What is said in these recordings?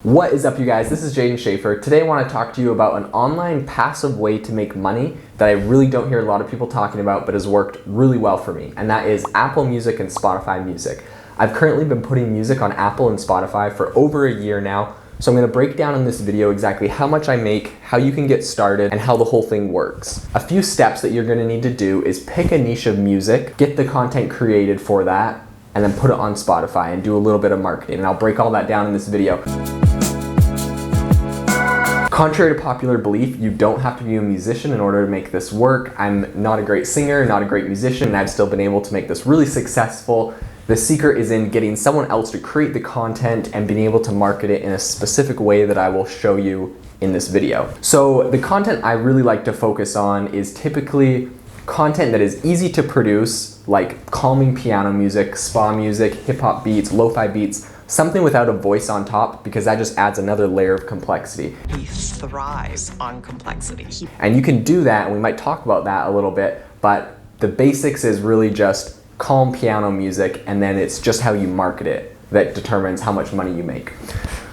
What is up, you guys? This is Jaden Schaefer. Today I want to talk to you about an online passive way to make money that I really don't hear a lot of people talking about, but has worked really well for me, and that is Apple Music and Spotify Music. I've currently been putting music on Apple and Spotify for over a year now, so I'm going to break down in this video exactly how much I make, how you can get started, and how the whole thing works. A few steps that you're going to need to do is pick a niche of music, get the content created for that, and then put it on Spotify and do a little bit of marketing, and I'll break all that down in this video. Contrary to popular belief, you don't have to be a musician in order to make this work. I'm not a great singer, not a great musician, and I've still been able to make this really successful. The secret is in getting someone else to create the content and being able to market it in a specific way that I will show you in this video. So the content I really like to focus on is typically content that is easy to produce, like calming piano music, spa music, hip-hop beats, lo-fi beats, something without a voice on top, because that just adds another layer of complexity. He thrives on complexity. And you can do that, and we might talk about that a little bit, but the basics is really just calm piano music, and then it's just how you market it that determines how much money you make.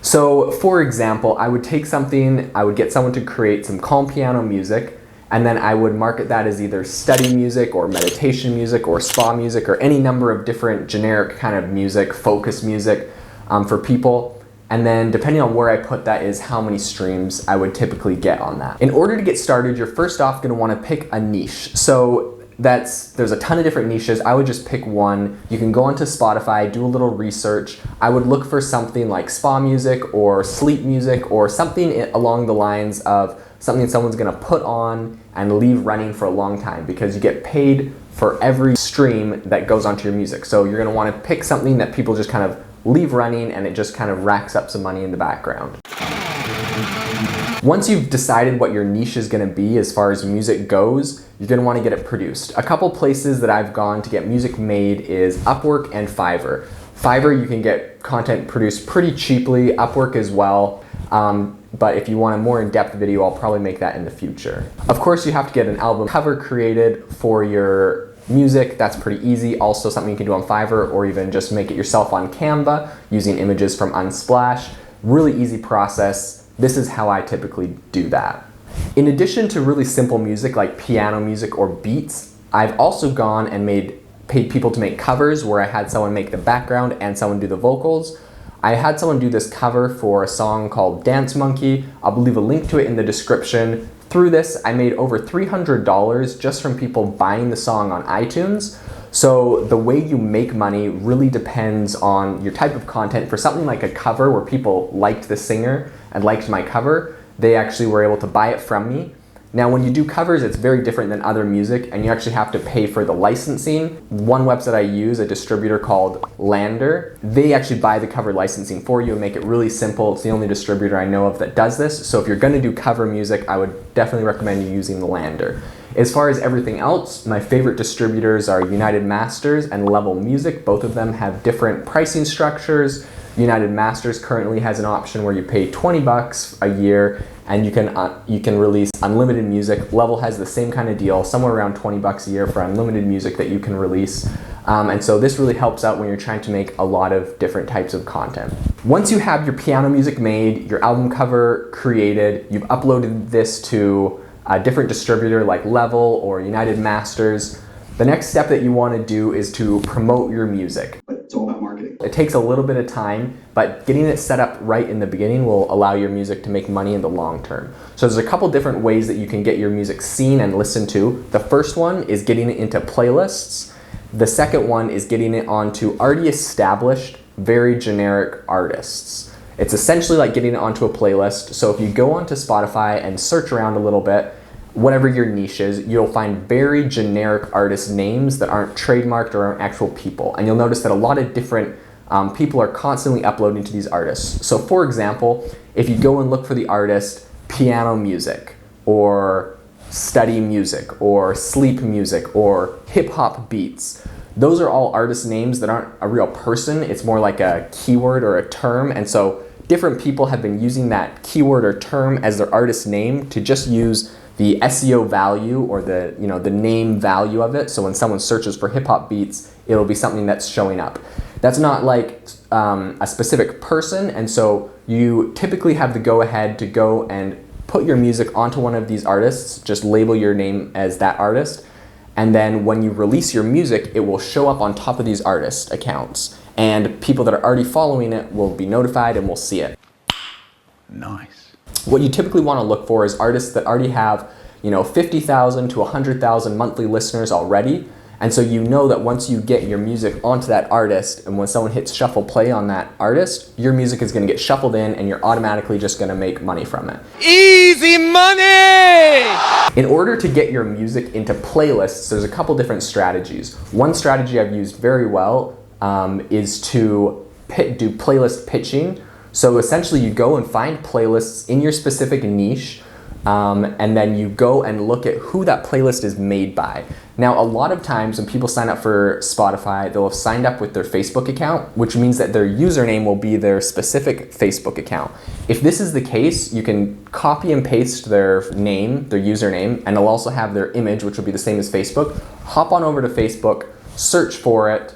So for example, I would take something, I would get someone to create some calm piano music, and then I would market that as either study music or meditation music or spa music or any number of different generic kind of music, focus music for people. And then depending on where I put that is how many streams I would typically get on that. In order to get started, you're first off going to want to pick a niche. So there's a ton of different niches. I would just pick one. You can go onto Spotify, do a little research. I would look for something like spa music or sleep music or something along the lines of something someone's gonna put on and leave running for a long time, because you get paid for every stream that goes onto your music. So you're gonna wanna pick something that people just kind of leave running and it just kind of racks up some money in the background. Once you've decided what your niche is going to be as far as music goes, you're going to want to get it produced. A couple places that I've gone to get music made is Upwork and Fiverr. Fiverr, you can get content produced pretty cheaply, Upwork as well, but if you want a more in-depth video, I'll probably make that in the future. Of course, you have to get an album cover created for your music. That's pretty easy. Also something you can do on Fiverr, or even just make it yourself on Canva using images from Unsplash. Really easy process. This is how I typically do that. In addition to really simple music like piano music or beats, I've also gone and paid people to make covers where I had someone make the background and someone do the vocals. I had someone do this cover for a song called Dance Monkey. I'll leave a link to it in the description. Through this, I made over $300 just from people buying the song on iTunes. So the way you make money really depends on your type of content. For something like a cover where people liked the singer and liked my cover, they actually were able to buy it from me. Now when you do covers, it's very different than other music, and you actually have to pay for the licensing. One website I use, a distributor called Lander, they actually buy the cover licensing for you and make it really simple. It's the only distributor I know of that does this. So if you're going to do cover music, I would definitely recommend you using the Lander. As far as everything else, my favorite distributors are United Masters and Level Music. Both of them have different pricing structures. United Masters currently has an option where you pay 20 bucks a year and you can release unlimited music. Level has the same kind of deal, somewhere around 20 bucks a year for unlimited music that you can release. And so this really helps out when you're trying to make a lot of different types of content. Once you have your piano music made, your album cover created, you've uploaded this to a different distributor like Level or United Masters, the next step that you want to do is to promote your music. It's all about marketing. It takes a little bit of time, but getting it set up right in the beginning will allow your music to make money in the long term. So there's a couple different ways that you can get your music seen and listened to. The first one is getting it into playlists. The second one is getting it onto already established, very generic artists. It's essentially like getting it onto a playlist. So if you go onto Spotify and search around a little bit, whatever your niche is, you'll find very generic artist names that aren't trademarked or aren't actual people. And you'll notice that a lot of different people are constantly uploading to these artists. So for example, if you go and look for the artist piano music or study music or sleep music or hip-hop beats, those are all artist names that aren't a real person. It's more like a keyword or a term. And so different people have been using that keyword or term as their artist name to just use the SEO value or the name value of it. So when someone searches for hip hop beats, it'll be something that's showing up. That's not like a specific person, and so you typically have the go-ahead to go and put your music onto one of these artists, just label your name as that artist, and then when you release your music, it will show up on top of these artist accounts, and people that are already following it will be notified and will see it. Nice. What you typically want to look for is artists that already have, 50,000 to 100,000 monthly listeners already. And so you know that once you get your music onto that artist, and when someone hits shuffle play on that artist, your music is going to get shuffled in and you're automatically just going to make money from it. Easy money! In order to get your music into playlists, there's a couple different strategies. One strategy I've used very well is to do playlist pitching. So essentially you go and find playlists in your specific niche, and then you go and look at who that playlist is made by. Now, a lot of times when people sign up for Spotify, they'll have signed up with their Facebook account, which means that their username will be their specific Facebook account. If this is the case, you can copy and paste their name, their username, and it'll also have their image, which will be the same as Facebook. Hop on over to Facebook, search for it,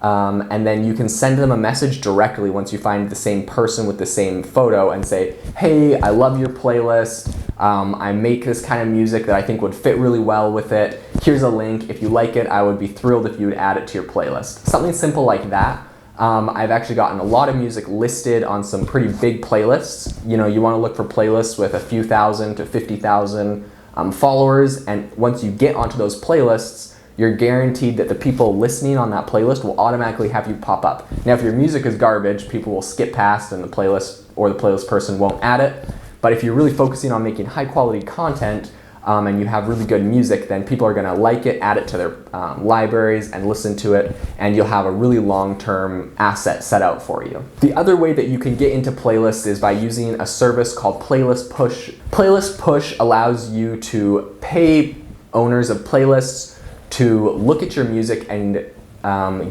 and then you can send them a message directly once you find the same person with the same photo and say, hey, I love your playlist. I make this kind of music that I think would fit really well with it. Here's a link. If you like it, I would be thrilled if you would add it to your playlist. Something simple like that. I've actually gotten a lot of music listed on some pretty big playlists. You want to look for playlists with a few thousand to 50,000 followers, and once you get onto those playlists, you're guaranteed that the people listening on that playlist will automatically have you pop up. Now, if your music is garbage, people will skip past and the playlist or the playlist person won't add it. But if you're really focusing on making high quality content and you have really good music, then people are gonna like it, add it to their libraries and listen to it, and you'll have a really long-term asset set out for you. The other way that you can get into playlists is by using a service called Playlist Push. Playlist Push allows you to pay owners of playlists to look at your music and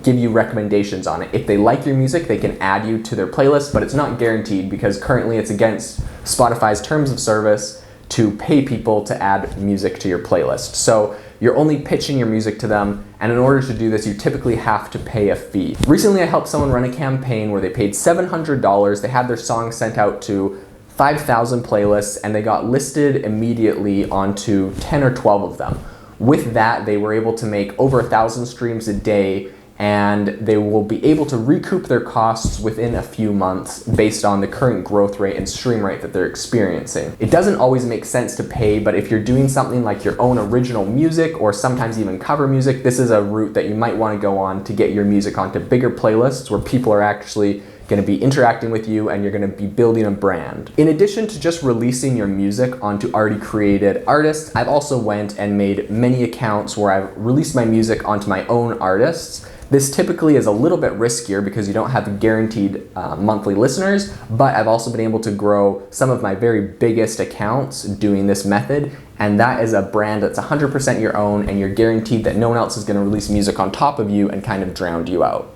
give you recommendations on it. If they like your music, they can add you to their playlist, but it's not guaranteed because currently it's against Spotify's terms of service to pay people to add music to your playlist. So you're only pitching your music to them, and in order to do this, you typically have to pay a fee. Recently, I helped someone run a campaign where they paid $700. They had their song sent out to 5,000 playlists, and they got listed immediately onto 10 or 12 of them. With that, they were able to make over 1,000 streams a day, and they will be able to recoup their costs within a few months based on the current growth rate and stream rate that they're experiencing. It doesn't always make sense to pay, but if you're doing something like your own original music or sometimes even cover music, this is a route that you might want to go on to get your music onto bigger playlists where people are actually going to be interacting with you and you're going to be building a brand. In addition to just releasing your music onto already created artists, I've also went and made many accounts where I've released my music onto my own artists. This typically is a little bit riskier because you don't have guaranteed monthly listeners, but I've also been able to grow some of my very biggest accounts doing this method, and that is a brand that's 100% your own, and you're guaranteed that no one else is going to release music on top of you and kind of drown you out.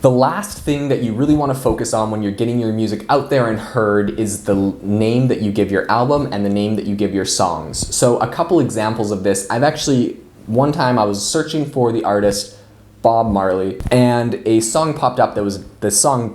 The last thing that you really want to focus on when you're getting your music out there and heard is the name that you give your album and the name that you give your songs. So a couple examples of this, one time I was searching for the artist Bob Marley, and a song popped up that was the song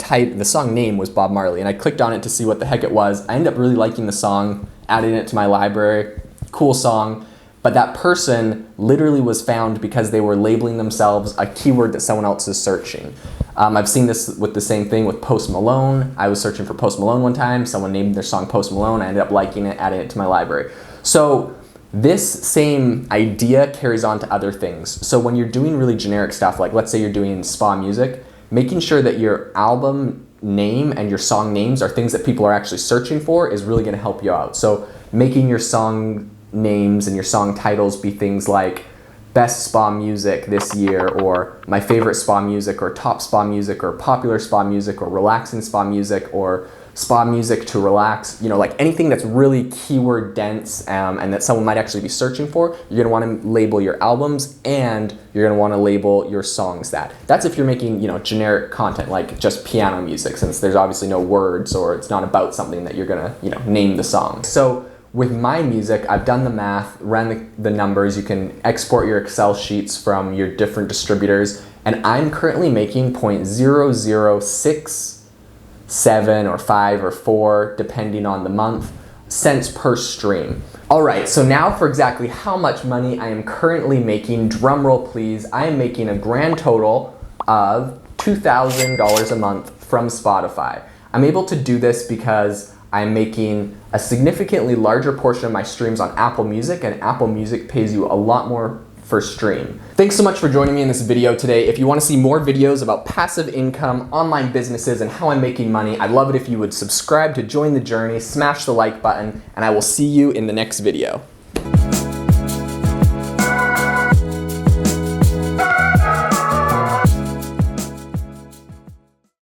name was Bob Marley, and I clicked on it to see what the heck it was. I ended up really liking the song, adding it to my library, cool song. But that person literally was found because they were labeling themselves a keyword that someone else is searching. I've seen this with the same thing with Post Malone. I was searching for Post Malone one time. Someone named their song Post Malone. I ended up liking it, adding it to my library. So this same idea carries on to other things. So when you're doing really generic stuff, like let's say you're doing spa music, making sure that your album name and your song names are things that people are actually searching for is really going to help you out. So making your song names and your song titles be things like best spa music this year, or my favorite spa music, or top spa music, or popular spa music, or relaxing spa music, or spa music to relax, like anything that's really keyword dense and that someone might actually be searching for. You're going to want to label your albums, and you're going to want to label your songs that. That's if you're making generic content like just piano music, since there's obviously no words or it's not about something that you're going to name the song. So with my music, I've done the math, ran the numbers. You can export your Excel sheets from your different distributors, and I'm currently making 0.006 7 or 5 or 4, depending on the month, cents per stream. All right, so now for exactly how much money I am currently making, drum roll please, I am making a grand total of $2,000 a month from Spotify. I'm able to do this because I'm making a significantly larger portion of my streams on Apple Music, and Apple Music pays you a lot more per stream. Thanks so much for joining me in this video today. If you want to see more videos about passive income, online businesses, and how I'm making money, I'd love it if you would subscribe to join the journey, smash the like button, and I will see you in the next video.